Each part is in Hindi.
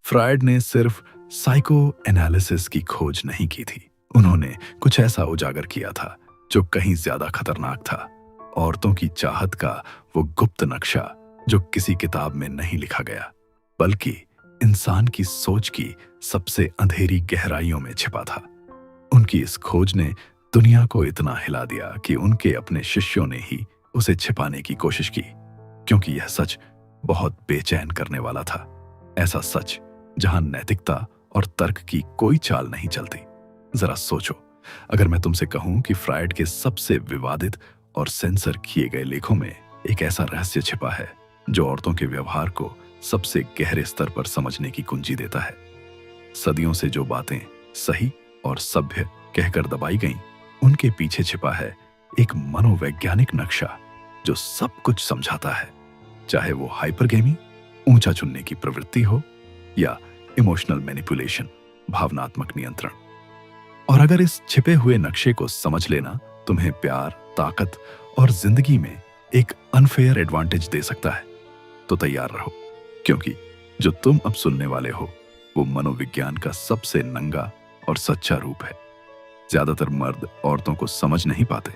फ्रायड ने सिर्फ साइको एनालिसिस की खोज नहीं की थी। उन्होंने कुछ ऐसा उजागर किया था जो कहीं ज्यादा खतरनाक था। औरतों की चाहत का वो गुप्त नक्शा जो किसी किताब में नहीं लिखा गया, बल्कि इंसान की सोच की सबसे अंधेरी गहराइयों में छिपा था। उनकी इस खोज ने दुनिया को इतना हिला दिया कि उनके अपने शिष्यों ने ही उसे छिपाने की कोशिश की, क्योंकि यह सच बहुत बेचैन करने वाला था। ऐसा सच जहां नैतिकता और तर्क की कोई चाल नहीं चलती। जरा सोचो, अगर मैं तुमसे कहूं कि फ्रायड के सबसे विवादित और सेंसर किए गए लेखों में एक ऐसा रहस्य छिपा है जो औरतों के व्यवहार को सबसे गहरे स्तर पर समझने की कुंजी देता है। सदियों से जो बातें सही और सभ्य कहकर दबाई गईं, उनके पीछे छिपा है एक मनोवैज्ञानिक नक्शा जो सब कुछ समझाता है, चाहे वो हाइपरगेमी, ऊंचा चुनने की प्रवृत्ति हो, या इमोशनल मैनिपुलेशन, भावनात्मक नियंत्रण। और अगर इस छिपे हुए नक्शे को समझ लेना तुम्हें प्यार, ताकत और जिंदगी में एक अनफेयर एडवांटेज दे सकता है, तो तैयार रहो, क्योंकि जो तुम अब सुनने वाले हो वो मनोविज्ञान का सबसे नंगा और सच्चा रूप है। ज्यादातर मर्द औरतों को समझ नहीं पाते,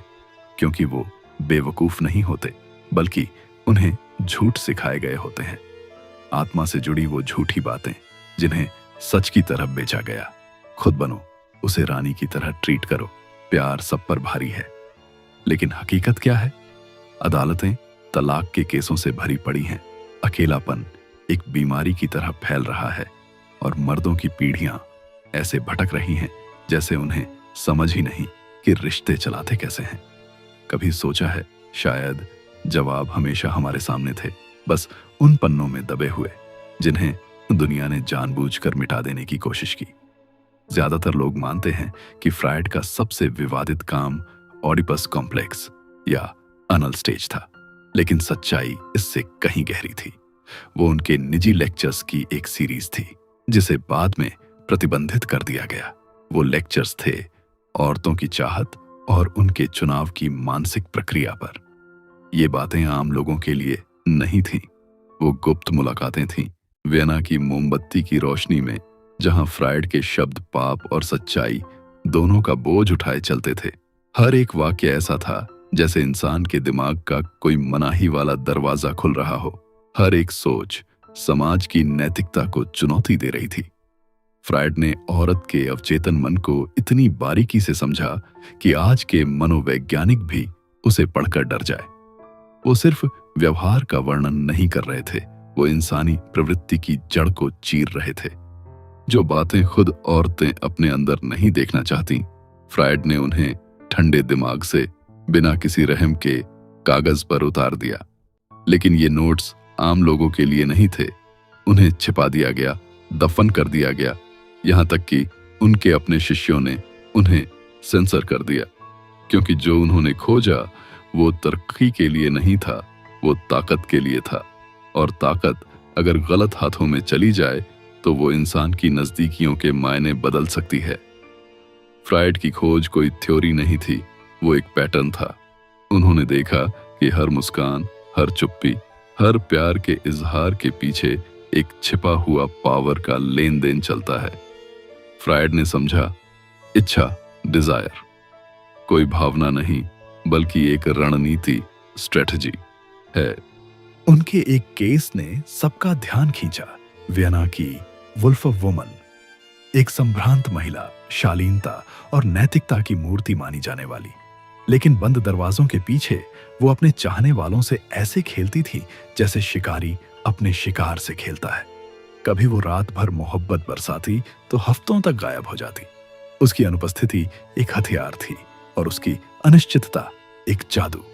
क्योंकि वो बेवकूफ नहीं होते, बल्कि उन्हें झूठ सिखाए गए होते हैं। आत्मा से जुड़ी वो झूठी बातें जिन्हें सच की तरह बेचा गया। खुद बनो, उसे रानी की तरह ट्रीट करो, प्यार सब पर भारी है। लेकिन हकीकत क्या है? अदालतें तलाक के केसों से भरी पड़ी हैं। अकेलापन एक बीमारी की तरह फैल रहा है और मर्दों की पीढ़ियां ऐसे भटक रही हैं जैसे उन्हें समझ ही नहीं कि रिश्ते चलाते कैसे हैं। कभी सोचा है शायद जवाब हमेशा हमारे सामने थे, बस उन पन्नों में दबे हुए जिन्हें दुनिया ने जानबूझकर मिटा देने की कोशिश की। ज्यादातर लोग मानते हैं कि फ्रायड का सबसे विवादित काम ऑडिपस कॉम्प्लेक्स या अनल स्टेज था, लेकिन सच्चाई इससे कहीं गहरी थी। वो उनके निजी लेक्चर्स की एक सीरीज थी जिसे बाद में प्रतिबंधित कर दिया गया। वो लेक्चर्स थे औरतों की चाहत और उनके चुनाव की मानसिक प्रक्रिया पर। ये बातें आम लोगों के लिए नहीं थीं। वो गुप्त मुलाकातें थीं, वियना की मोमबत्ती की रोशनी में, जहां फ्रायड के शब्द पाप और सच्चाई दोनों का बोझ उठाए चलते थे। हर एक वाक्य ऐसा था जैसे इंसान के दिमाग का कोई मनाही वाला दरवाजा खुल रहा हो। हर एक सोच समाज की नैतिकता को चुनौती दे रही थी। फ्रायड ने औरत के अवचेतन मन को इतनी बारीकी से समझा कि आज के मनोवैज्ञानिक भी उसे पढ़कर डर जाए। वो सिर्फ व्यवहार का वर्णन नहीं कर रहे थे, वो इंसानी प्रवृत्ति की जड़ को चीर रहे थे। जो बातें खुद औरतें अपने अंदर नहीं देखना चाहती, फ्रायड ने उन्हें ठंडे दिमाग से बिना किसी रहम के कागज पर उतार दिया। लेकिन ये नोट्स आम लोगों के लिए नहीं थे। उन्हें छिपा दिया गया, दफन कर दिया गया, यहां तक कि उनके अपने शिष्यों ने उन्हें सेंसर कर दिया, क्योंकि जो उन्होंने खोजा वो तरक्की के लिए नहीं था, वो ताकत के लिए था। और ताकत अगर गलत हाथों में चली जाए तो वो इंसान की नजदीकियों के मायने बदल सकती है। फ्रायड की खोज कोई थ्योरी नहीं थी, वो एक पैटर्न था। उन्होंने देखा कि हर मुस्कान, हर चुप्पी, हर प्यार के इजहार के पीछे एक छिपा हुआ पावर का लेन देन चलता है। फ्रायड ने समझा, इच्छा, डिजायर कोई भावना नहीं बल्कि एक रणनीति, स्ट्रेटजी है। उनके एक केस ने सबका ध्यान खींचा, वियना की वुल्फ ऑफ वुमन, एक संभ्रांत महिला, शालीनता और नैतिकता की मूर्ति मानी जाने वाली, लेकिन बंद दरवाजों के पीछे वो अपने चाहने वालों से ऐसे खेलती थी जैसे शिकारी अपने शिकार से खेलता है। कभी वो रात भर मोहब्बत बरसाती तो हफ्तों तक गायब हो जाती। उसकी अनुपस्थिति एक हथियार थी और उसकी अनिश्चितता एक जादू।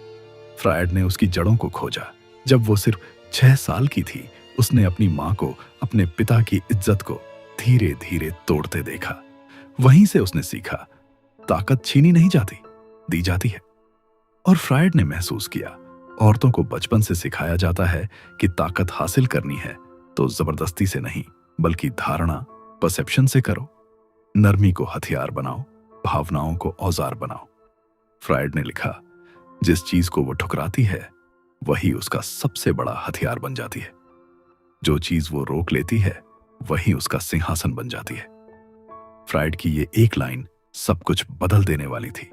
फ्रायड ने उसकी जड़ों को खोजा। जब वो सिर्फ 6 साल की थी, उसने अपनी मां को, अपने पिता की इज्जत को धीरे धीरे तोड़ते देखा। वहीं से उसने सीखा, ताकत छीनी नहीं जाती, दी जाती है। और फ्रायड ने महसूस किया, औरतों को बचपन से सिखाया जाता है कि ताकत हासिल करनी है तो जबरदस्ती से नहीं, बल्कि धारणा, परसेप्शन से करो। नरमी को हथियार बनाओ, भावनाओं को औजार बनाओ। फ्रायड ने लिखा, जिस चीज को वो ठुकराती है वही उसका सबसे बड़ा हथियार बन जाती है। जो चीज वो रोक लेती है वही उसका सिंहासन बन जाती है। फ्राइड की ये एक लाइन सब कुछ बदल देने वाली थी।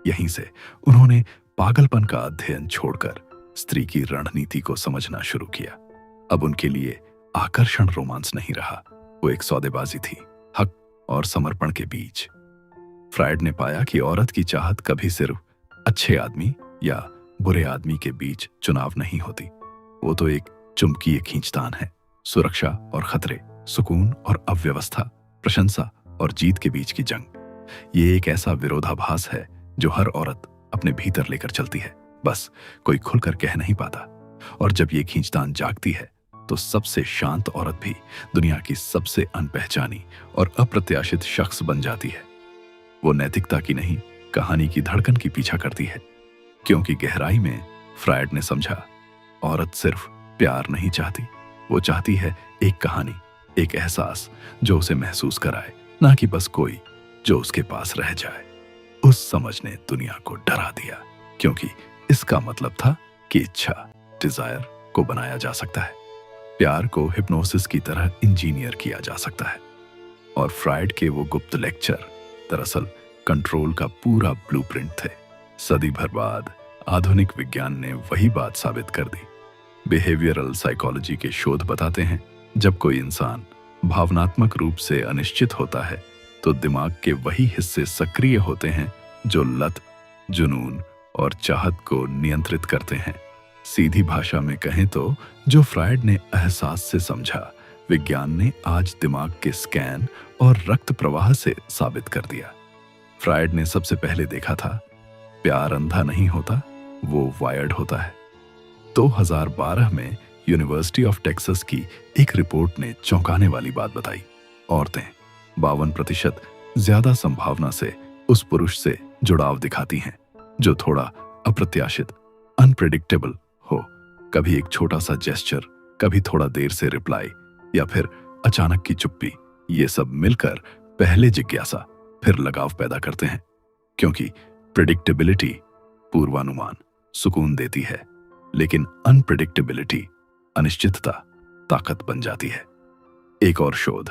यहीं से उन्होंने पागलपन का अध्ययन छोड़कर स्त्री की रणनीति को समझना शुरू किया। अब उनके लिए आकर्षण रोमांस नहीं रहा, वो एक सौदेबाजी थी, हक और समर्पण के बीच। फ्राइड ने पाया कि औरत की चाहत कभी सिर्फ अच्छे आदमी या बुरे आदमी के बीच चुनाव नहीं होती। वो तो एक चुंबकीय खींचतान है, सुरक्षा और खतरे, सुकून और अव्यवस्था, प्रशंसा और जीत के बीच की जंग। ये एक ऐसा विरोधाभास है जो हर औरत अपने भीतर लेकर चलती है, बस कोई खुलकर कह नहीं पाता। और जब ये खींचतान जागती है तो सबसे शांत औरत भी दुनिया की सबसे अनपहचानी और अप्रत्याशित शख्स बन जाती है। वो नैतिकता की नहीं, कहानी की धड़कन की पीछा करती है, क्योंकि गहराई में फ्रायड ने समझा, औरत सिर्फ प्यार नहीं चाहती, वो चाहती है एक कहानी, एक एहसास जो उसे महसूस कराए, ना कि बस कोई जो उसके पास रह जाए। उस समझ ने दुनिया को डरा दिया, क्योंकि इसका मतलब था कि इच्छा, डिजायर को बनाया जा सकता है, प्यार को हिप्नोसिस की तरह इंजीनियर किया जा सकता है। और फ्रायड के वो गुप्त लेक्चर दरअसल कंट्रोल का पूरा ब्लूप्रिंट थे। सदी भर बाद आधुनिक विज्ञान ने वही बात साबित कर दी। बिहेवियरल साइकोलॉजी के शोध बताते हैं, जब कोई इंसान भावनात्मक रूप से अनिश्चित होता है तो दिमाग के वही हिस्से सक्रिय होते हैं जो लत, जुनून और चाहत को नियंत्रित करते हैं। सीधी भाषा में कहें तो जो फ्रायड ने एहसास से समझा, विज्ञान ने आज दिमाग के स्कैन और रक्त प्रवाह से साबित कर दिया। फ्रायड ने सबसे पहले देखा था, प्यार अंधा नहीं होता, वो वायर्ड होता है। 2012 में यूनिवर्सिटी ऑफ टेक्सास की एक रिपोर्ट ने चौंकाने वाली बात बताई। औरतें 52% ज्यादा संभावना से उस पुरुष से जुड़ाव दिखाती हैं जो थोड़ा अप्रत्याशित, अनप्रेडिक्टेबल हो। कभी एक छोटा सा जेस्चर, कभी थोड़ा देर से रिप्लाई, या फिर अचानक की चुप्पी, ये सब मिलकर पहले जिज्ञासा फिर लगाव पैदा करते हैं। क्योंकि प्रेडिक्टेबिलिटी, पूर्वानुमान, सुकून देती है, लेकिन अनप्रेडिक्टेबिलिटी, अनिश्चितता, ताकत बन जाती है। एक और शोध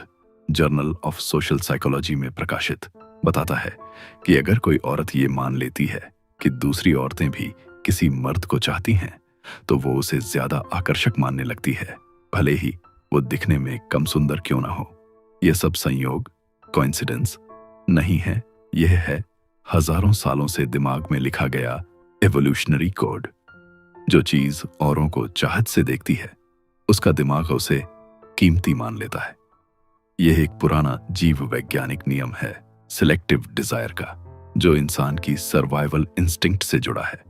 जर्नल ऑफ सोशल साइकोलॉजी में प्रकाशित बताता है कि अगर कोई औरत ये मान लेती है कि दूसरी औरतें भी किसी मर्द को चाहती हैं, तो वो उसे ज्यादा आकर्षक मानने लगती है, भले ही वो दिखने में कम सुंदर क्यों ना हो। यह सब संयोग, कोइंसिडेंस नहीं है, यह है हजारों सालों से दिमाग में लिखा गया एवोल्यूशनरी कोड। जो चीज औरों को चाहत से देखती है, उसका दिमाग उसे कीमती मान लेता है। यह एक पुराना जीव वैज्ञानिक नियम है सिलेक्टिव डिजायर का, जो इंसान की सर्वाइवल इंस्टिंक्ट से जुड़ा है।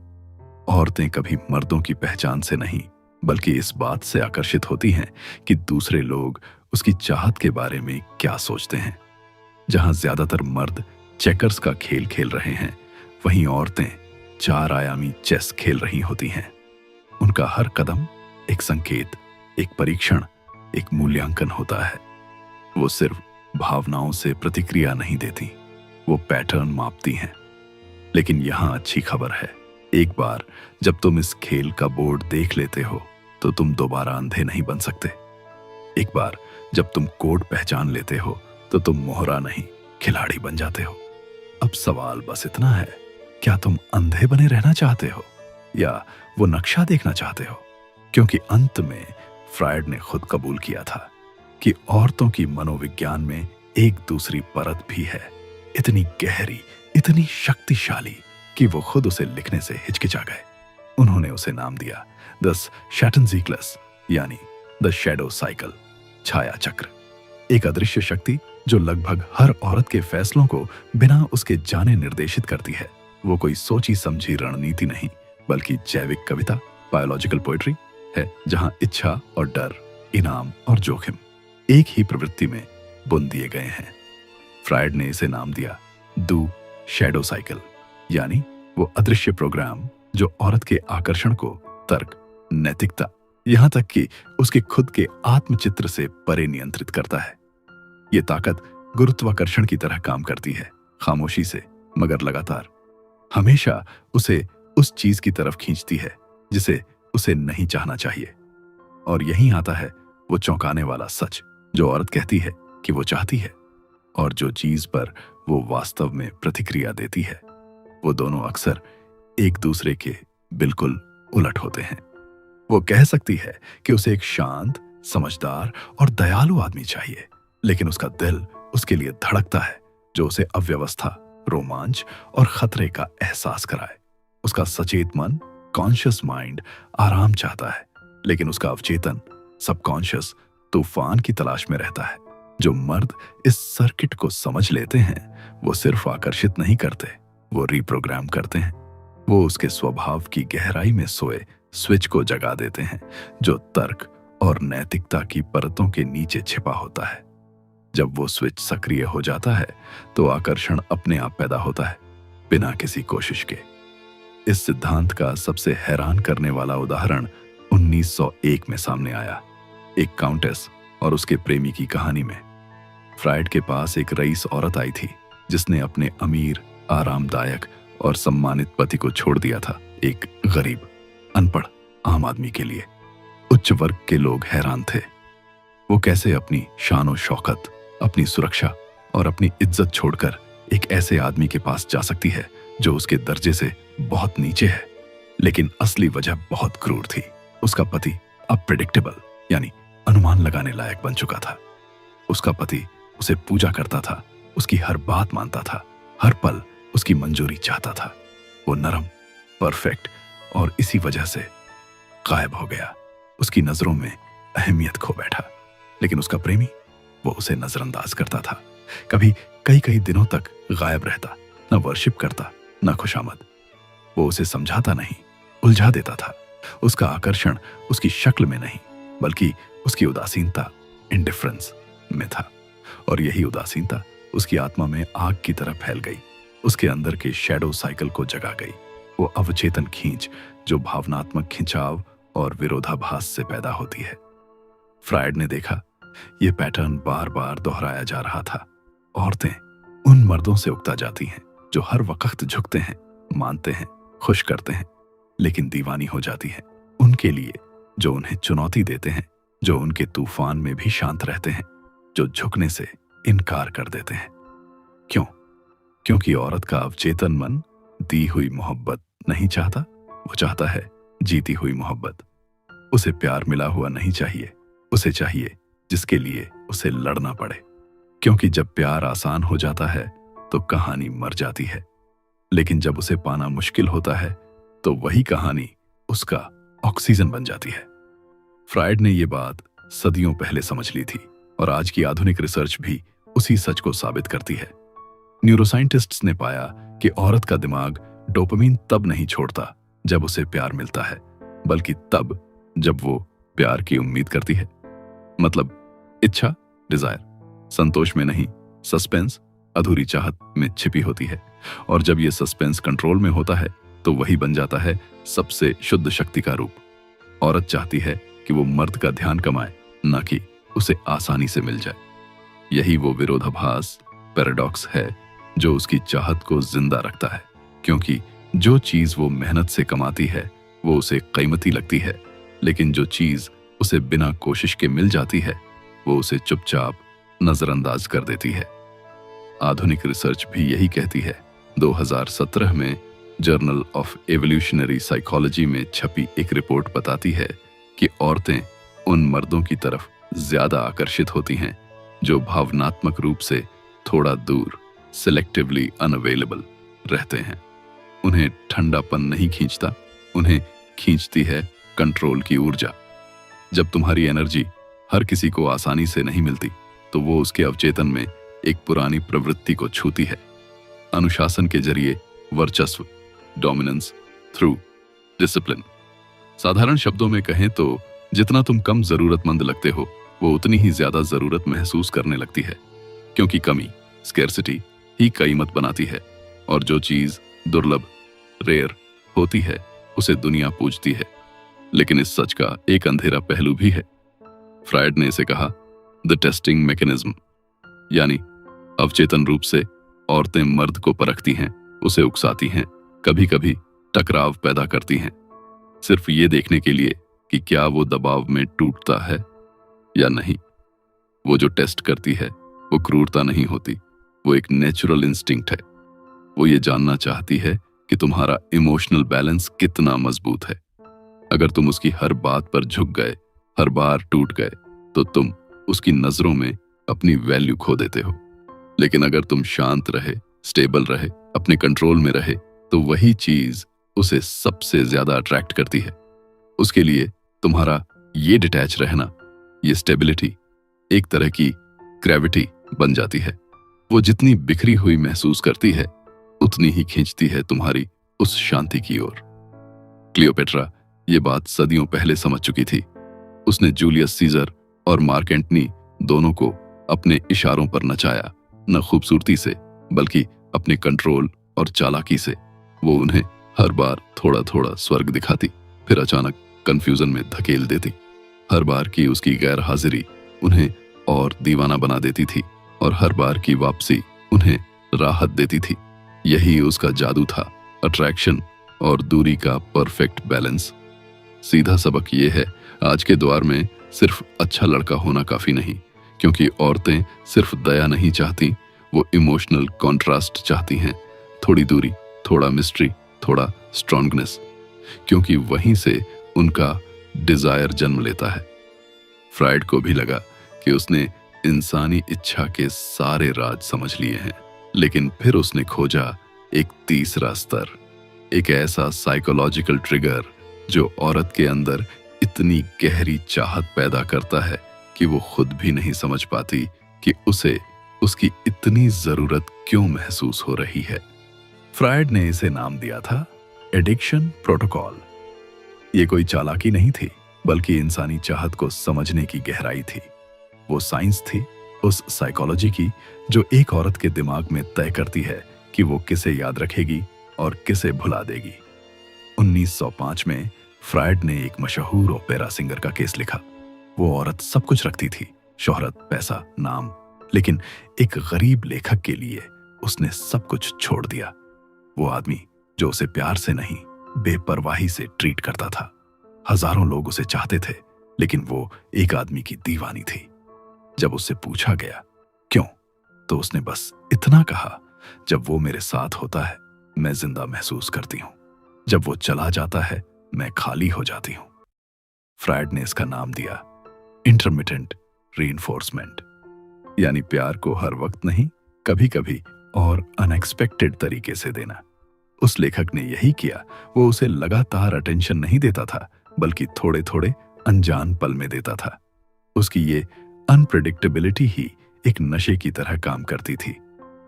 औरतें कभी मर्दों की पहचान से नहीं, बल्कि इस बात से आकर्षित होती हैं कि दूसरे लोग उसकी चाहत के बारे में क्या सोचते हैं। जहां ज्यादातर मर्द चेकर्स का खेल खेल रहे हैं, वहीं औरतें 4 आयामी चेस खेल रही होती हैं। उनका हर कदम एक संकेत, एक परीक्षण, एक मूल्यांकन होता है। वो सिर्फ भावनाओं से प्रतिक्रिया नहीं देती, वो पैटर्न मापती हैं। लेकिन यहां अच्छी खबर है, एक बार जब तुम इस खेल का बोर्ड देख लेते हो तो तुम दोबारा अंधे नहीं बन सकते। एक बार जब तुम कोड पहचान लेते हो तो तुम मोहरा नहीं, खिलाड़ी बन जाते हो। अब सवाल बस इतना है, क्या तुम अंधे बने रहना चाहते हो या वो नक्शा देखना चाहते हो? क्योंकि अंत में फ्रायड ने खुद कबूल किया था कि औरतों की मनोविज्ञान में एक दूसरी परत भी है, इतनी गहरी, इतनी शक्तिशाली कि वो खुद उसे लिखने से हिचकिचा गए। उन्होंने उसे नाम दिया द शैटनज़ीक्लस, यानी द शैडो साइकिल, छाया चक्र। एक अदृश्य शक्ति जो लगभग हर औरत के फैसलों को बिना उसके जाने निर्देशित करती है। वो कोई सोची समझी रणनीति नहीं, बल्कि जैविक कविता, बायोलॉजिकल पोएट्री है, जहां इच्छा और डर, इनाम और जोखिम एक ही प्रवृत्ति में बुन दिए गए हैं। फ्रायड ने इसे नाम दिया दू शैडो साइकिल, यानी वो अदृश्य प्रोग्राम जो औरत के आकर्षण को तर्क, नैतिकता, यहां तक कि उसके खुद के आत्मचित्र से परे नियंत्रित करता है। ये ताकत गुरुत्वाकर्षण की तरह काम करती है, खामोशी से मगर लगातार, हमेशा उसे उस चीज की तरफ खींचती है जिसे उसे नहीं चाहना चाहिए। और यहीं आता है वो चौंकाने वाला सच, जो औरत कहती है कि वो चाहती है और जो चीज पर वो वास्तव में प्रतिक्रिया देती है, वो दोनों अक्सर एक दूसरे के बिल्कुल उलट होते हैं। वो कह सकती है कि उसे एक शांत, समझदार और दयालु आदमी चाहिए, लेकिन उसका दिल उसके लिए धड़कता है जो उसे अव्यवस्था, रोमांच और खतरे का एहसास कराए। उसका सचेत मन, कॉन्शियस माइंड आराम चाहता है, लेकिन उसका अवचेतन, सबकॉन्शियस तूफान की तलाश में रहता है। जो मर्द इस सर्किट को समझ लेते हैं, वो सिर्फ आकर्षित नहीं करते, वो रिप्रोग्राम करते हैं। वो उसके स्वभाव की गहराई में सोए स्विच को जगा देते हैं, जो तर्क और नैतिकता की परतों के नीचे छिपा होता है। जब वो स्विच सक्रिय हो जाता है, तो आकर्षण अपने आप पैदा होता है, बिना किसी कोशिश के। इस सिद्धांत का सबसे हैरान करने वाला उदाहरण 1901 में सामने आया, एक काउंटेस और उसके प्रेमी की कहानी में। फ्राइड के पास एक रईस औरत आई थी, जिसने अपने अमीर, आरामदायक और सम्मानित पति को छोड़ दिया था एक गरीब, अनपढ़ आम आदमी के लिए। उच्च वर्ग के लोग हैरान थे। वो कैसे अपनी शान और शौकत, अपनी सुरक्षा और अपनी इज्जत छोड़कर एक ऐसे आदमी के पास जा सकती है जो उसके दर्जे से बहुत नीचे है। लेकिन असली वजह बहुत क्रूर थी। उसका पति अब प्रेडिक्टेबल, यानी अनुमान लगाने लायक बन चुका था। उसका पति उसे पूजा करता था, उसकी हर बात मानता था, हर पल उसकी मंजूरी चाहता था। वो नरम, परफेक्ट और इसी वजह से गायब हो गया। उसकी नजरों में अहमियत खो बैठा। लेकिन उसका प्रेमी, वो उसे नजरअंदाज करता था। कभी कई कई दिनों तक गायब रहता, न वर्शिप करता, न खुशामद। वो उसे समझाता नहीं, उलझा देता था। उसका आकर्षण उसकी शक्ल में नहीं, बल्कि उसकी उदासीनता, इंडिफरेंस में था। और यही उदासीनता उसकी आत्मा में आग की तरह फैल गई, उसके अंदर के शैडो साइकिल को जगा गई। वो अवचेतन खींच जो भावनात्मक खिंचाव और विरोधाभास से पैदा होती है। फ्रायड ने देखा, ये पैटर्न बार बार दोहराया जा रहा था। औरतें उन मर्दों से उकता जाती हैं जो हर वक्त झुकते हैं, मानते हैं, खुश करते हैं, लेकिन दीवानी हो जाती हैं उनके लिए जो उन्हें चुनौती देते हैं, जो उनके तूफान में भी शांत रहते हैं, जो झुकने से इनकार कर देते हैं। क्यों? क्योंकि औरत का अवचेतन मन दी हुई मोहब्बत नहीं चाहता। वो चाहता है जीती हुई मोहब्बत। उसे प्यार मिला हुआ नहीं चाहिए, उसे चाहिए जिसके लिए उसे लड़ना पड़े। क्योंकि जब प्यार आसान हो जाता है तो कहानी मर जाती है, लेकिन जब उसे पाना मुश्किल होता है तो वही कहानी उसका ऑक्सीजन बन जाती है। फ्रायड ने ये बात सदियों पहले समझ ली थी और आज की आधुनिक रिसर्च भी उसी सच को साबित करती है। न्यूरोसाइंटिस्ट्स ने पाया कि औरत का दिमाग डोपामिन तब नहीं छोड़ता जब उसे प्यार मिलता है, बल्कि तब जब वो प्यार की उम्मीद करती है। मतलब इच्छा, डिजायर, संतोष में नहीं, सस्पेंस, अधूरी चाहत में छिपी होती है। और जब ये सस्पेंस कंट्रोल में होता है तो वही बन जाता है सबसे शुद्ध शक्ति का रूप। औरत चाहती है कि वो मर्द का ध्यान कमाए, न कि उसे आसानी से मिल जाए। यही वो विरोधाभास, पैराडॉक्स है जो उसकी चाहत को जिंदा रखता है। क्योंकि जो चीज वो मेहनत से कमाती है वो उसे कीमती लगती है, लेकिन जो चीज उसे बिना कोशिश के मिल जाती है वो उसे चुपचाप नजरअंदाज कर देती है। आधुनिक रिसर्च भी यही कहती है। 2017 में जर्नल ऑफ एवोल्यूशनरी साइकोलॉजी में छपी एक रिपोर्ट बताती है कि औरतें उन मर्दों की तरफ ज्यादा आकर्षित होती हैं जो भावनात्मक रूप से थोड़ा दूर, सिलेक्टिवली अनअवेलेबल रहते हैं। उन्हें ठंडापन नहीं खींचता, उन्हें खींचती है कंट्रोल की ऊर्जा। जब तुम्हारी एनर्जी हर किसी को आसानी से नहीं मिलती तो वो उसके अवचेतन में एक पुरानी प्रवृत्ति को छूती है। अनुशासन के जरिए वर्चस्व, डोमिनेंस थ्रू डिसिप्लिन। साधारण शब्दों में कहें तो जितना तुम कम जरूरतमंद लगते हो वो उतनी ही ज्यादा जरूरत महसूस करने लगती है। क्योंकि कमी, स्कैर्सिटी ही कीमत बनाती है, और जो चीज दुर्लभ, रेयर होती है उसे दुनिया पूजती है। लेकिन इस सच का एक अंधेरा पहलू भी है। फ्रायड ने इसे कहा द टेस्टिंग मैकेनिज्म, यानी अवचेतन रूप से औरतें मर्द को परखती हैं, उसे उकसाती हैं, कभी कभी टकराव पैदा करती हैं, सिर्फ ये देखने के लिए कि क्या वो दबाव में टूटता है या नहीं। वो जो टेस्ट करती है वो क्रूरता नहीं होती, वो एक नेचुरल इंस्टिंक्ट है। वो ये जानना चाहती है कि तुम्हारा इमोशनल बैलेंस कितना मजबूत है। अगर तुम उसकी हर बात पर झुक गए, हर बार टूट गए, तो तुम उसकी नजरों में अपनी वैल्यू खो देते हो। लेकिन अगर तुम शांत रहे, स्टेबल रहे, अपने कंट्रोल में रहे, तो वही चीज उसे सबसे ज्यादा अट्रैक्ट करती है। उसके लिए तुम्हारा ये डिटैच रहना, ये स्टेबिलिटी एक तरह की ग्रेविटी बन जाती है। वो जितनी बिखरी हुई महसूस करती है, उतनी ही खींचती है तुम्हारी उस शांति की ओर। क्लियोपेट्रा ये बात सदियों पहले समझ चुकी थी। उसने जूलियस सीजर और मार्क एंटनी दोनों को अपने इशारों पर नचाया, न खूबसूरती से बल्कि अपने कंट्रोल और चालाकी से। वो उन्हें हर बार थोड़ा थोड़ा स्वर्ग दिखाती, फिर अचानक कंफ्यूजन में धकेल देती। हर बार की उसकी गैर हाजिरी उन्हें और दीवाना बना देती थी, और हर बार की वापसी उन्हें राहत देती थी। यही उसका जादू था, अट्रैक्शन और दूरी का परफेक्ट बैलेंस। सीधा सबक ये है, आज के दौर में सिर्फ अच्छा लड़का होना काफी नहीं, क्योंकि औरतें सिर्फ दया नहीं चाहती, वो इमोशनल कॉन्ट्रास्ट चाहती हैं। थोड़ी दूरी, थोड़ा मिस्ट्री, थोड़ा स्ट्रॉन्गनेस, क्योंकि वहीं से उनका डिजायर जन्म लेता है। फ्राइड को भी लगा कि उसने इंसानी इच्छा के सारे राज समझ लिए हैं, लेकिन फिर उसने खोजा एक तीसरा स्तर, एक ऐसा साइकोलॉजिकल ट्रिगर जो औरत के अंदर इतनी गहरी चाहत पैदा करता है कि वो खुद भी नहीं समझ पाती कि उसे उसकी इतनी जरूरत क्यों महसूस हो रही है। फ्राइड ने इसे नाम दिया था एडिक्शन प्रोटोकॉल। ये कोई चालाकी नहीं थी, बल्कि इंसानी चाहत को समझने की गहराई थी। वो साइंस थी उस साइकोलॉजी की जो एक औरत के दिमाग में तय करती है कि वो किसे याद रखेगी और किसे भुला देगी। 1905 में फ्राइड ने एक मशहूर ओपेरा सिंगर का केस लिखा। वो औरत सब कुछ रखती थी, शोहरत, पैसा, नाम, लेकिन एक गरीब लेखक के लिए उसने सब कुछ छोड़ दिया। वो आदमी जो उसे प्यार से नहीं, बेपरवाही से ट्रीट करता था। हजारों लोग उसे चाहते थे, लेकिन वो एक आदमी की दीवानी थी। जब उससे पूछा गया क्यों, तो उसने बस इतना कहा, जब वो मेरे साथ होता है मैं जिंदा महसूस करती हूं, जब वो चला जाता है मैं खाली हो जाती हूं। फ्राइड ने इसका नाम दिया इंटरमिटेंट रीइंफोर्समेंट, यानी प्यार को हर वक्त नहीं, कभी कभी और अनएक्सपेक्टेड तरीके से देना। उस लेखक ने यही किया। वो उसे लगातार अटेंशन नहीं देता था, बल्कि थोड़े थोड़े अनजान पल में देता था। उसकी ये अनप्रेडिक्टेबिलिटी ही एक नशे की तरह काम करती थी।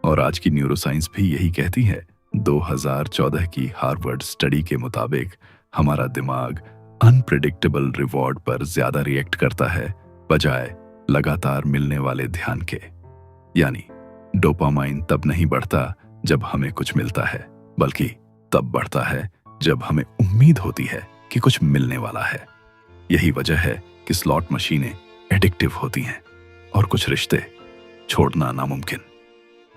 और आज की न्यूरोसाइंस भी यही कहती है। 2014 की हार्वर्ड स्टडी के मुताबिक हमारा दिमाग अनप्रेडिक्टेबल रिवॉर्ड पर ज्यादा रिएक्ट करता है बजाय लगातार मिलने वाले ध्यान के। यानी डोपामाइन तब नहीं बढ़ता जब हमें कुछ मिलता है, बल्कि तब बढ़ता है जब हमें उम्मीद होती है कि कुछ मिलने वाला है। यही वजह है कि स्लॉट मशीनें एडिक्टिव होती हैं और कुछ रिश्ते छोड़ना नामुमकिन,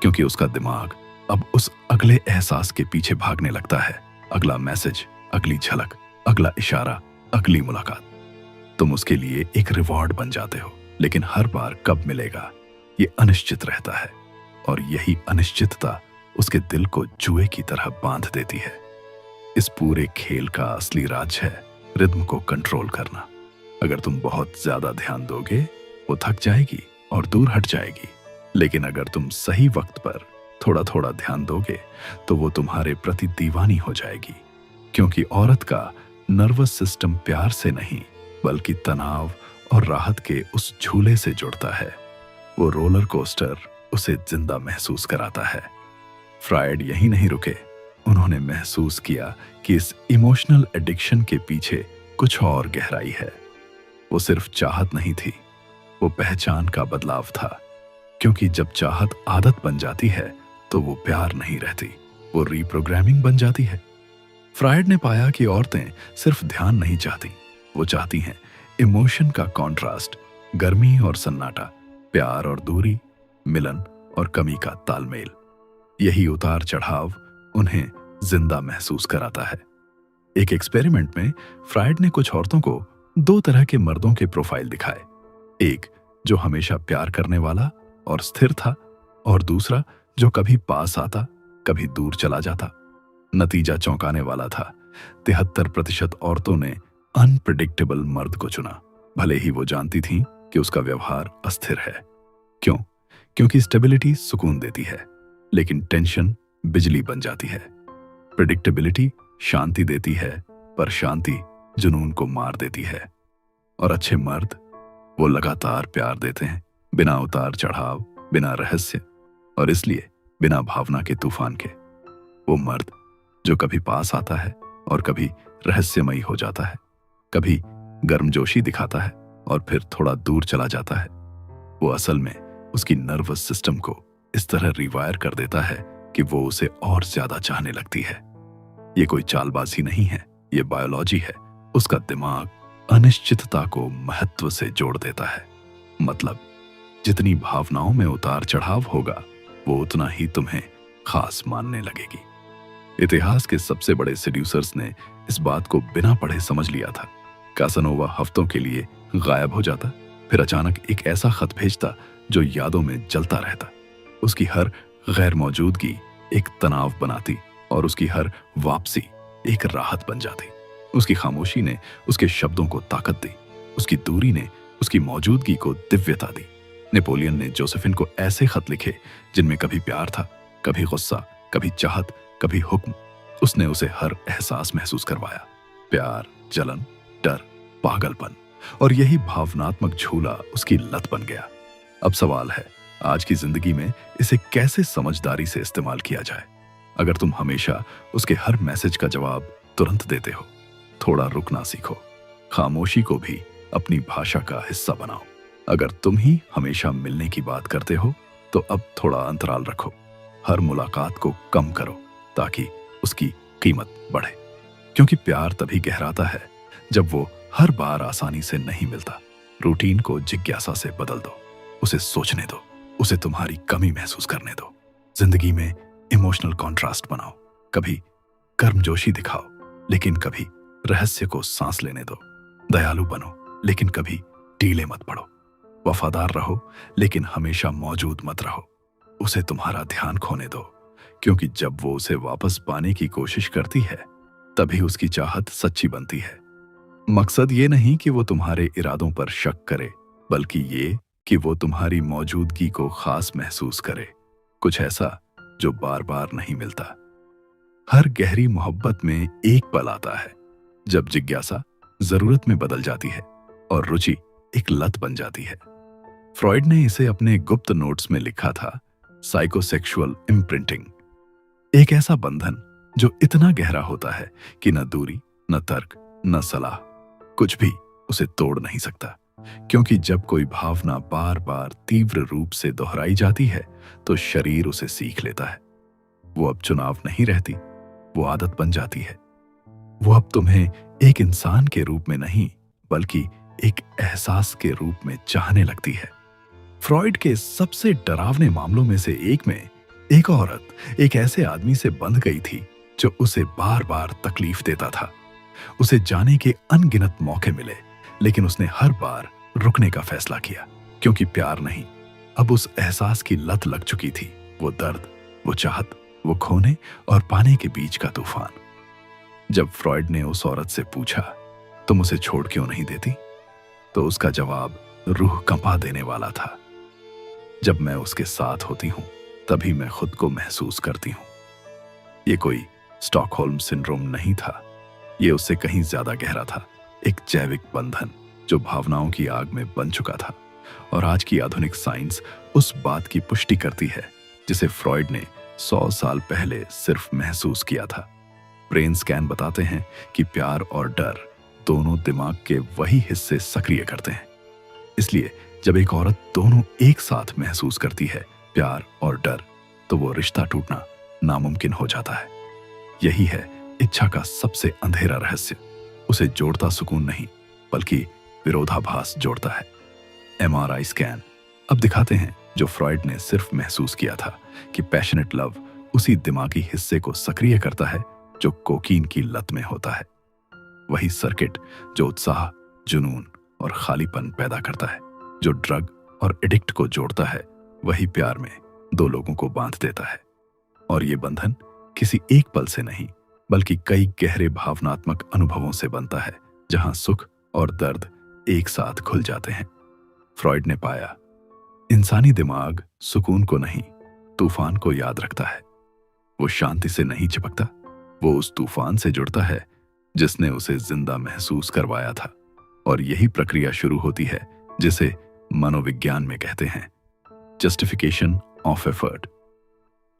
क्योंकि उसका दिमाग अब उस अगले एहसास के पीछे भागने लगता है। अगला मैसेज, अगली झलक, अगला इशारा, अगली मुलाकात। तुम उसके लिए एक रिवॉर्ड बन जाते हो, लेकिन हर बार कब मिलेगा ये अनिश्चित रहता है। और यही अनिश्चितता उसके दिल को जुए की तरह बांध देती है। इस पूरे खेल का असली राज है रिद्म को कंट्रोल करना। अगर तुम बहुत ज्यादा ध्यान दोगे, वो थक जाएगी और दूर हट जाएगी। लेकिन अगर तुम सही वक्त पर थोड़ा थोड़ा ध्यान दोगे, तो वो तुम्हारे प्रति दीवानी हो जाएगी। क्योंकि औरत का नर्वस सिस्टम प्यार से नहीं, बल्कि तनाव और राहत के उस झूले से जुड़ता है। वो रोलर कोस्टर उसे जिंदा महसूस कराता है। फ्राइड यहीं नहीं रुके। उन्होंने महसूस किया कि इस इमोशनल एडिक्शन के पीछे कुछ और गहराई है। वो सिर्फ चाहत नहीं थी, वो पहचान का बदलाव था। क्योंकि जब चाहत आदत बन जाती है, तो वो प्यार नहीं रहती, वो रीप्रोग्रामिंग बन जाती है। फ्राइड ने पाया कि औरतें सिर्फ ध्यान नहीं चाहती, वो चाहती हैं इमोशन का कॉन्ट्रास्ट, गर्मी और सन्नाटा, प्यार और दूरी, मिलन और कमी का तालमेल। यही उतार चढ़ाव उन्हें जिंदा महसूस कराता है। एक एक्सपेरिमेंट में फ्राइड ने कुछ औरतों को 2 तरह के मर्दों के प्रोफाइल दिखाए। एक जो हमेशा प्यार करने वाला और स्थिर था, और दूसरा जो कभी पास आता, कभी दूर चला जाता। नतीजा चौंकाने वाला था। 73% औरतों ने अनप्रिडिक्टेबल मर्द को चुना, भले ही वो जानती थीं कि उसका व्यवहार अस्थिर है। क्यों? क्योंकि स्टेबिलिटी सुकून देती है, लेकिन टेंशन बिजली बन जाती है। प्रिडिक्टेबिलिटी शांति देती है, पर शांति जुनून को मार देती है। और अच्छे मर्द वो लगातार प्यार देते हैं, बिना उतार चढ़ाव, बिना रहस्य, और इसलिए बिना भावना के तूफान के। वो मर्द जो कभी पास आता है और कभी रहस्यमयी हो जाता है, कभी गर्मजोशी दिखाता है और फिर थोड़ा दूर चला जाता है, वो असल में उसकी नर्वस सिस्टम को इस तरह रिवायर कर देता है कि वो उसे और ज्यादा चाहने लगती है। ये कोई चालबाजी नहीं है, ये बायोलॉजी है। उसका दिमाग अनिश्चितता को महत्व से जोड़ देता है। मतलब जितनी भावनाओं में उतार चढ़ाव होगा, वो उतना ही तुम्हें खास मानने लगेगी। इतिहास के सबसे बड़े सेड्यूसर्स ने इस बात को बिना पढ़े समझ लिया था। कासानोवा हफ्तों के लिए गायब हो जाता, फिर अचानक एक ऐसा खत भेजता जो यादों में जलता रहता। उसकी हर गैर मौजूदगी एक तनाव बनाती और उसकी हर वापसी एक राहत बन जाती। उसकी खामोशी ने उसके शब्दों को ताकत दी, उसकी दूरी ने उसकी मौजूदगी को दिव्यता दी। नेपोलियन ने जोसेफिन को ऐसे खत लिखे जिनमें कभी प्यार था, कभी गुस्सा, कभी चाहत, कभी हुक्म। उसने उसे हर एहसास महसूस करवाया, प्यार, जलन, डर, पागलपन, और यही भावनात्मक झूला उसकी लत बन गया। अब सवाल है, आज की जिंदगी में इसे कैसे समझदारी से इस्तेमाल किया जाए। अगर तुम हमेशा उसके हर मैसेज का जवाब तुरंत देते हो, थोड़ा रुकना सीखो, खामोशी को भी अपनी भाषा का हिस्सा बनाओ। अगर तुम ही हमेशा मिलने की बात करते हो, तो अब थोड़ा अंतराल रखो, हर मुलाकात को कम करो ताकि उसकी कीमत बढ़े। क्योंकि प्यार तभी गहराता है जब वो हर बार आसानी से नहीं मिलता। रूटीन को जिज्ञासा से बदल दो, उसे सोचने दो, उसे तुम्हारी कमी महसूस करने दो। जिंदगी में इमोशनल कॉन्ट्रास्ट बनाओ, कभी गर्मजोशी दिखाओ लेकिन कभी रहस्य को सांस लेने दो। दयालु बनो लेकिन कभी ढीले मत पड़ो। वफादार रहो लेकिन हमेशा मौजूद मत रहो। उसे तुम्हारा ध्यान खोने दो, क्योंकि जब वो उसे वापस पाने की कोशिश करती है, तभी उसकी चाहत सच्ची बनती है। मकसद ये नहीं कि वो तुम्हारे इरादों पर शक करे, बल्कि ये कि वो तुम्हारी मौजूदगी को खास महसूस करे, कुछ ऐसा जो बार बार नहीं मिलता। हर गहरी मोहब्बत में एक पल आता है जब जिज्ञासा जरूरत में बदल जाती है और रुचि एक लत बन जाती है। फ्रॉइड ने इसे अपने गुप्त नोट्स में लिखा था, साइकोसेक्सुअल इम्प्रिंटिंग, एक ऐसा बंधन जो इतना गहरा होता है कि न दूरी, न तर्क, न सलाह, कुछ भी उसे तोड़ नहीं सकता। क्योंकि जब कोई भावना बार बार तीव्र रूप से दोहराई जाती है, तो शरीर उसे सीख लेता है। वो अब चुनाव नहीं रहती, वो आदत बन जाती है। वो अब तुम्हें एक इंसान के रूप में नहीं, बल्कि एक एहसास के रूप में चाहने लगती है। फ्रॉइड के सबसे डरावने मामलों में से एक में एक औरत एक ऐसे आदमी से बंध गई थी जो उसे बार बार तकलीफ देता था। उसे जाने के अनगिनत मौके मिले, लेकिन उसने हर बार रुकने का फैसला किया, क्योंकि प्यार नहीं, अब उस एहसास की लत लग चुकी थी। वो दर्द, वो चाहत, वो खोने और पाने के बीच का तूफान। जब फ्रॉइड ने उस औरत से पूछा, तुम उसे छोड़ क्यों नहीं देती, तो उसका जवाब रूह कंपा देने वाला था। जब मैं उसके साथ होती हूं, तभी मैं खुद को महसूस करती हूं। ये कोई स्टॉकहोल्म सिंड्रोम नहीं था, ये उससे कहीं ज्यादा गहरा था, एक जैविक बंधन जो भावनाओं की आग में बन चुका था। और आज की आधुनिक साइंस उस बात की पुष्टि करती है जिसे फ्रॉइड ने 100 साल पहले सिर्फ महसूस किया था। ब्रेन स्कैन बताते हैं कि प्यार और डर दोनों दिमाग के वही हिस्से सक्रिय करते हैं। इसलिए जब एक औरत दोनों एक साथ महसूस करती है, प्यार और डर, तो वो रिश्ता टूटना नामुमकिन हो जाता है। यही है इच्छा का सबसे अंधेरा रहस्य। उसे जोड़ता सुकून नहीं, बल्कि विरोधाभास जोड़ता है। MRI स्कैन अब दिखाते हैं जो फ्रॉइड ने सिर्फ महसूस किया था कि पैशनेट लव उसी दिमागी हिस्से को सक्रिय करता है जो कोकीन की लत में होता है। वही सर्किट जो उत्साह, जुनून और खालीपन पैदा करता है, जो ड्रग और एडिक्ट को जोड़ता है, वही प्यार में दो लोगों को बांध देता है। और ये बंधन किसी एक पल से नहीं, बल्कि कई गहरे भावनात्मक अनुभवों से बनता है, जहां सुख और दर्द एक साथ खुल जाते हैं। फ्रॉइड ने पाया, इंसानी दिमाग सुकून को नहीं, तूफान को याद रखता है। वो शांति से नहीं चिपकता, वो उस तूफान से जुड़ता है जिसने उसे जिंदा महसूस करवाया था। और यही प्रक्रिया शुरू होती है जिसे मनोविज्ञान में कहते हैं जस्टिफिकेशन ऑफ एफर्ट।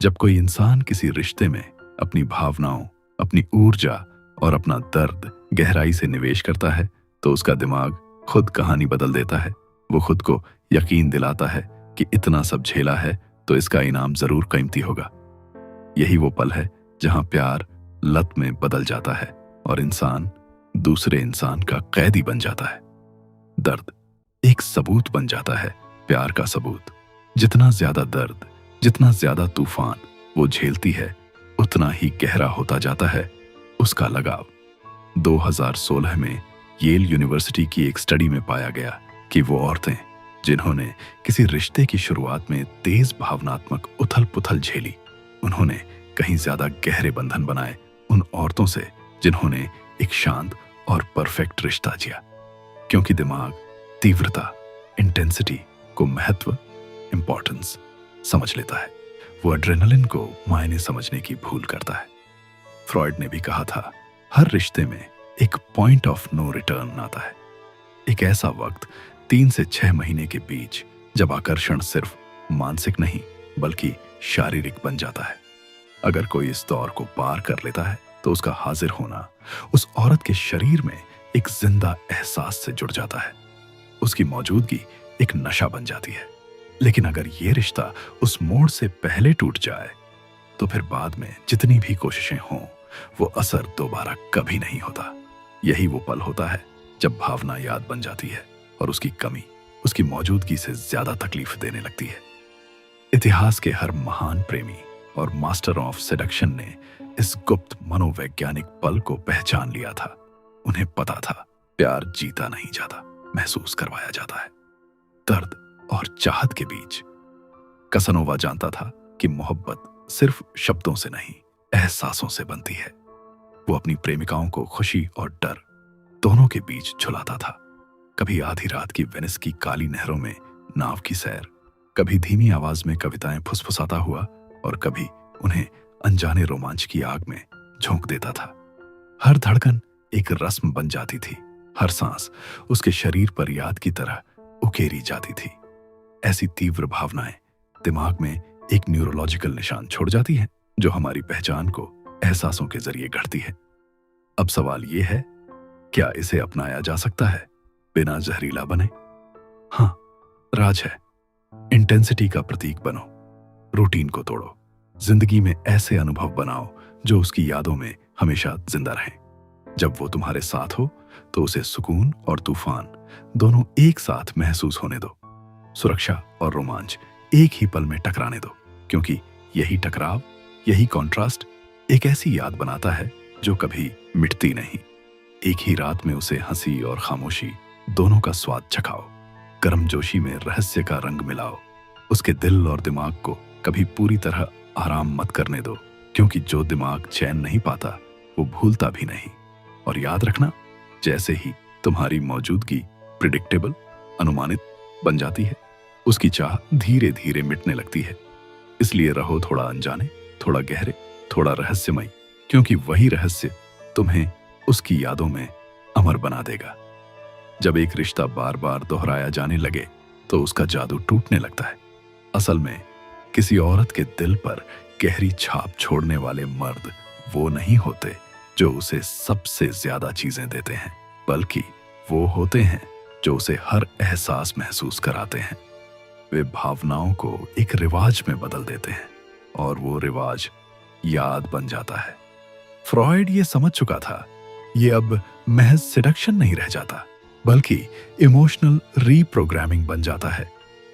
जब कोई इंसान किसी रिश्ते में अपनी भावनाओं, अपनी ऊर्जा और अपना दर्द गहराई से निवेश करता है, तो उसका दिमाग खुद कहानी बदल देता है। वो खुद को यकीन दिलाता है कि इतना सब झेला है तो इसका इनाम जरूर कीमती होगा। यही वो पल है जहां प्यार लत में बदल जाता है और इंसान दूसरे इंसान का कैदी बन जाता है। दर्द एक सबूत बन जाता है, प्यार का सबूत। जितना ज्यादा दर्द, जितना ज्यादा तूफान वो झेलती है, उतना ही गहरा होता जाता है उसका लगाव। 2016 में येल यूनिवर्सिटी की एक स्टडी में पाया गया कि वो औरतें जिन्होंने किसी रिश्ते की शुरुआत में तेज भावनात्मक उथल पुथल झेली, उन्होंने कहीं ज्यादा गहरे बंधन बनाए उन औरतों से जिन्होंने एक शांत और परफेक्ट रिश्ता जिया। क्योंकि दिमाग तीव्रता, इंटेंसिटी को महत्व, इंपॉर्टेंस समझ लेता है। वो एड्रेनलिन को मायने समझने की भूल करता है। फ्रॉइड ने भी कहा था, हर रिश्ते में एक पॉइंट ऑफ नो रिटर्न आता है। एक ऐसा वक्त 3 से 6 महीने के बीच जब आकर्षण सिर्फ मानसिक नहीं बल्कि शारीरिक बन जाता है। अगर कोई इस दौर को पार कर लेता है तो उसका हाजिर होना उस औरत के शरीर में एक जिंदा एहसास से जुड़ जाता है। उसकी मौजूदगी एक नशा बन जाती है। लेकिन अगर ये रिश्ता उस मोड़ से पहले टूट जाए तो फिर बाद में जितनी भी कोशिशें हों, वो असर दोबारा कभी नहीं होता। यही वो पल होता है जब भावना याद बन जाती है और उसकी कमी उसकी मौजूदगी से ज्यादा तकलीफ देने लगती है। इतिहास के हर महान प्रेमी और मास्टर ऑफ सेडक्शन ने इस गुप्त मनोवैज्ञानिक पल को पहचान लिया था। उन्हें पता था, प्यार जीता नहीं जाता, महसूस करवाया जाता है। दर्द और चाहत के बीच कसनोवा जानता था कि मोहब्बत सिर्फ शब्दों से नहीं, एहसासों से बनती है। वो अपनी प्रेमिकाओं को खुशी और डर दोनों के बीच झुलाता था। कभी आधी रात की वेनिस की काली नहरों में नाव की सैर, कभी धीमी आवाज में कविताएं फुसफुसाता हुआ और कभी उन्हें अनजाने रोमांच की आग में झोंक देता था। हर धड़कन एक रस्म बन जाती थी, हर सांस उसके शरीर पर याद की तरह उकेरी जाती थी। ऐसी तीव्र भावनाएं दिमाग में एक न्यूरोलॉजिकल निशान छोड़ जाती हैं, जो हमारी पहचान को एहसासों के जरिए गढ़ती है। अब सवाल यह है, क्या इसे अपनाया जा सकता है बिना जहरीला बने? हाँ, राज है। इंटेंसिटी का प्रतीक बनो, रूटीन को तोड़ो, जिंदगी में ऐसे अनुभव बनाओ जो उसकी यादों में हमेशा जिंदा रहें। जब वो तुम्हारे साथ हो तो उसे सुकून और तूफान दोनों एक साथ महसूस होने दो। सुरक्षा और रोमांच एक ही पल में टकराने दो, क्योंकि यही टकराव, यही कॉन्ट्रास्ट एक ऐसी याद बनाता है जो कभी मिटती नहीं। एक ही रात में उसे हंसी और खामोशी दोनों का स्वाद चखाओ, गर्मजोशी में रहस्य का रंग मिलाओ। उसके दिल और दिमाग को कभी पूरी तरह आराम मत करने दो, क्योंकि जो दिमाग चैन नहीं पाता वो भूलता भी नहीं। और याद रखना, जैसे ही तुम्हारी मौजूदगी प्रिडिक्टेबल, अनुमानित बन जाती है, उसकी चाह धीरे धीरे मिटने लगती है। इसलिए रहो थोड़ा अनजाने, थोड़ा गहरे, थोड़ा रहस्यमय, क्योंकि वही रहस्य तुम्हें उसकी यादों में अमर बना देगा। जब एक रिश्ता बार बार दोहराया जाने लगे तो उसका जादू टूटने लगता है। असल में किसी औरत के दिल पर गहरी छाप छोड़ने वाले मर्द वो नहीं होते जो उसे सबसे ज्यादा चीजें देते हैं, बल्कि वो होते हैं जो उसे हर एहसास महसूस कराते हैं। वे भावनाओं को एक रिवाज में बदल देते हैं और वो रिवाज याद बन जाता है। फ्रॉइड ये समझ चुका था, ये अब महज सिडक्शन नहीं रह जाता, बल्कि इमोशनल रीप्रोग्रामिंग बन जाता है।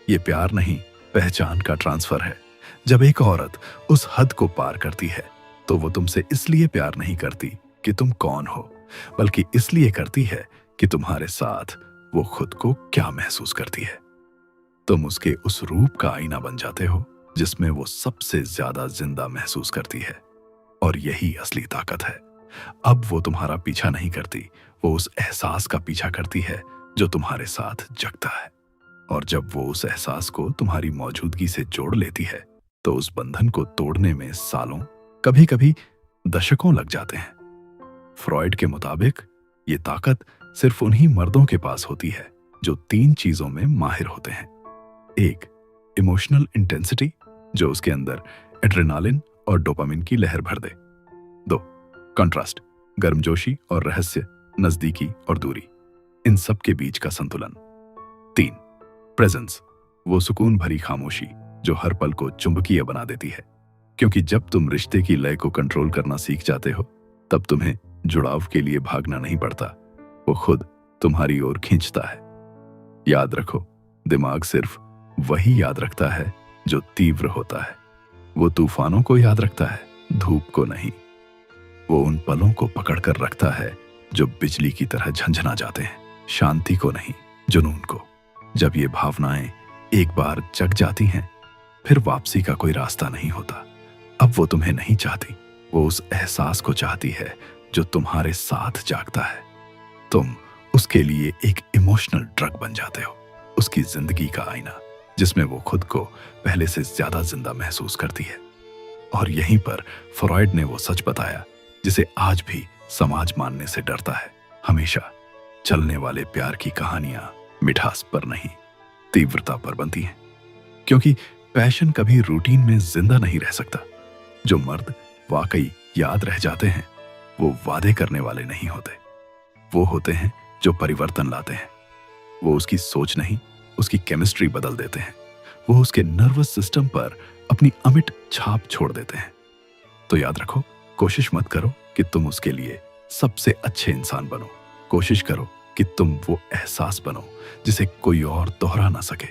ये प्यार नहीं, पहचान का ट्रांसफर है। जब एक औरत उस हद को पार करती है तो वो तुमसे इसलिए प्यार नहीं करती कि तुम कौन हो, बल्कि इसलिए करती है कि तुम्हारे साथ वो खुद को क्या महसूस करती है। तुम उसके उस रूप का आईना बन जाते हो जिसमें वो सबसे ज्यादा जिंदा महसूस करती है। और यही असली ताकत है। अब वो तुम्हारा पीछा नहीं करती, वो उस एहसास का पीछा करती है जो तुम्हारे साथ जगता है। और जब वो उस एहसास को तुम्हारी मौजूदगी से जोड़ लेती है तो उस बंधन को तोड़ने में सालों, कभी कभी दशकों लग जाते हैं। फ्रॉइड के मुताबिक ये ताकत सिर्फ उन्हीं मर्दों के पास होती है जो 3 चीजों में माहिर होते हैं। 1, इमोशनल इंटेंसिटी, जो उसके अंदर एड्रेनालिन और डोपामिन की लहर भर दे। 2, कंट्रास्ट, गर्मजोशी और रहस्य, नजदीकी और दूरी, इन सब के बीच का संतुलन। 3, प्रेजेंस, वो सुकून भरी खामोशी जो हर पल को चुंबकीय बना देती है। क्योंकि जब तुम रिश्ते की लय को कंट्रोल करना सीख जाते हो तब तुम्हें जुड़ाव के लिए भागना नहीं पड़ता, वो खुद तुम्हारी ओर खींचता है। याद रखो, दिमाग सिर्फ वही याद रखता है जो तीव्र होता है। वो तूफानों को याद रखता है, धूप को नहीं। वो उन पलों को पकड़कर रखता है जो बिजली की तरह झंझना जाते हैं, शांति को नहीं, जुनून को। जब ये भावनाएं एक बार जग जाती हैं फिर वापसी का कोई रास्ता नहीं होता। अब वो तुम्हें नहीं चाहती, वो उस एहसास को चाहती है जो तुम्हारे साथ जागता है। तुम उसके लिए एक इमोशनल ड्रग बन जाते हो, उसकी जिंदगी का आईना जिसमें वो खुद को पहले से ज्यादा जिंदा महसूस करती है। और यहीं पर फ्रॉइड ने वो सच बताया जिसे आज भी समाज मानने से डरता है। हमेशा चलने वाले प्यार की कहानियां मिठास पर नहीं, तीव्रता पर बनती हैं। क्योंकि पैशन कभी रूटीन में जिंदा नहीं रह सकता। जो मर्द वाकई याद रह जाते हैं वो वादे करने वाले नहीं होते, वो होते हैं जो परिवर्तन लाते हैं। वो उसकी सोच नहीं, उसकी केमिस्ट्री बदल देते हैं। वो उसके नर्वस सिस्टम पर अपनी अमिट छाप छोड़ देते हैं। तो याद रखो, कोशिश मत करो कि तुम उसके लिए सबसे अच्छे इंसान बनो। कोशिश करो कि तुम वो एहसास बनो जिसे कोई और दोहरा ना सके।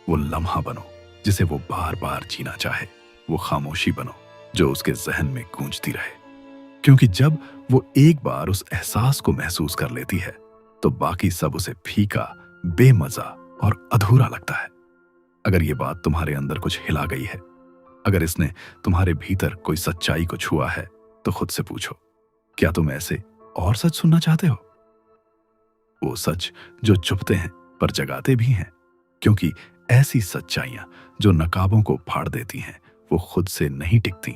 वो लम्हा बनो जिसे वो बार बार जीना चाहे। वो खामोशी बनो जो उसके जहन में गूंजती रहे। क्योंकि जब वो एक बार उस एहसास को महसूस कर लेती है तो बाकी सब उसे फीका, बेमजा और अधूरा लगता है। अगर ये बात तुम्हारे अंदर कुछ हिला गई है, अगर इसने तुम्हारे भीतर कोई सच्चाई को छुआ है, तो खुद से पूछो, क्या तुम ऐसे और सच सुनना चाहते हो? वो सच जो चुपते हैं पर जगाते भी हैं। क्योंकि ऐसी सच्चाइयां जो नकाबों को फाड़ देती हैं वो खुद से नहीं टिकती,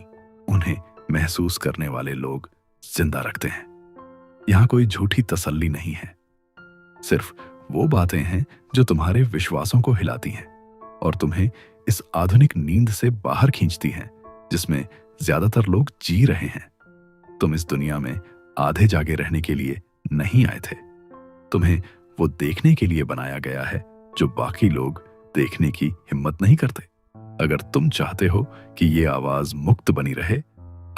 उन्हें महसूस करने वाले लोग जिंदा रखते हैं। यहां कोई झूठी तसल्ली नहीं है, सिर्फ वो बातें हैं जो तुम्हारे विश्वासों को हिलाती हैं और तुम्हें इस आधुनिक नींद से बाहर खींचती हैं जिसमें ज्यादातर लोग जी रहे हैं। तुम इस दुनिया में आधे जागे रहने के लिए नहीं आए थे, तुम्हें वो देखने के लिए बनाया गया है जो बाकी लोग देखने की हिम्मत नहीं करते। अगर तुम चाहते हो कि ये आवाज मुक्त बनी रहे,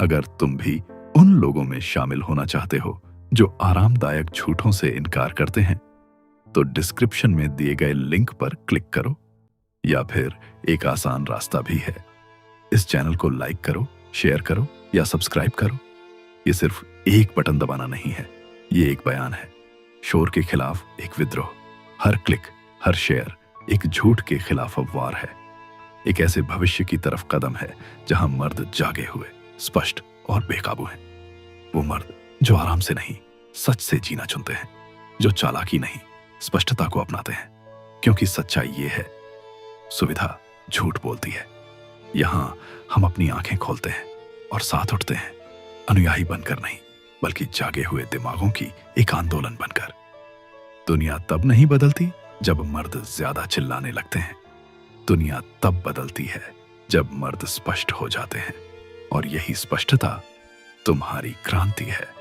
अगर तुम भी उन लोगों में शामिल होना चाहते हो जो आरामदायक झूठों से इनकार करते हैं, तो डिस्क्रिप्शन में दिए गए लिंक पर क्लिक करो। या फिर एक आसान रास्ता भी है, इस चैनल को लाइक करो, शेयर करो या सब्सक्राइब करो। ये सिर्फ एक बटन दबाना नहीं है, ये एक बयान है, शोर के खिलाफ एक विद्रोह। हर क्लिक, हर शेयर एक झूठ के खिलाफ वार है, एक ऐसे भविष्य की तरफ कदम है जहां मर्द जागे हुए, स्पष्ट और बेकाबू हैं। वो मर्द जो आराम से नहीं, सच से जीना चुनते हैं, जो चालाकी नहीं, स्पष्टता को अपनाते हैं। क्योंकि सच्चाई ये है, सुविधा झूठ बोलती है। यहां हम अपनी आंखें खोलते हैं और साथ उठते हैं, अनुयायी बनकर नहीं बल्कि जागे हुए दिमागों की एक आंदोलन बनकर। दुनिया तब नहीं बदलती जब मर्द ज्यादा चिल्लाने लगते हैं, दुनिया तब बदलती है जब मर्द स्पष्ट हो जाते हैं। और यही स्पष्टता तुम्हारी क्रांति है।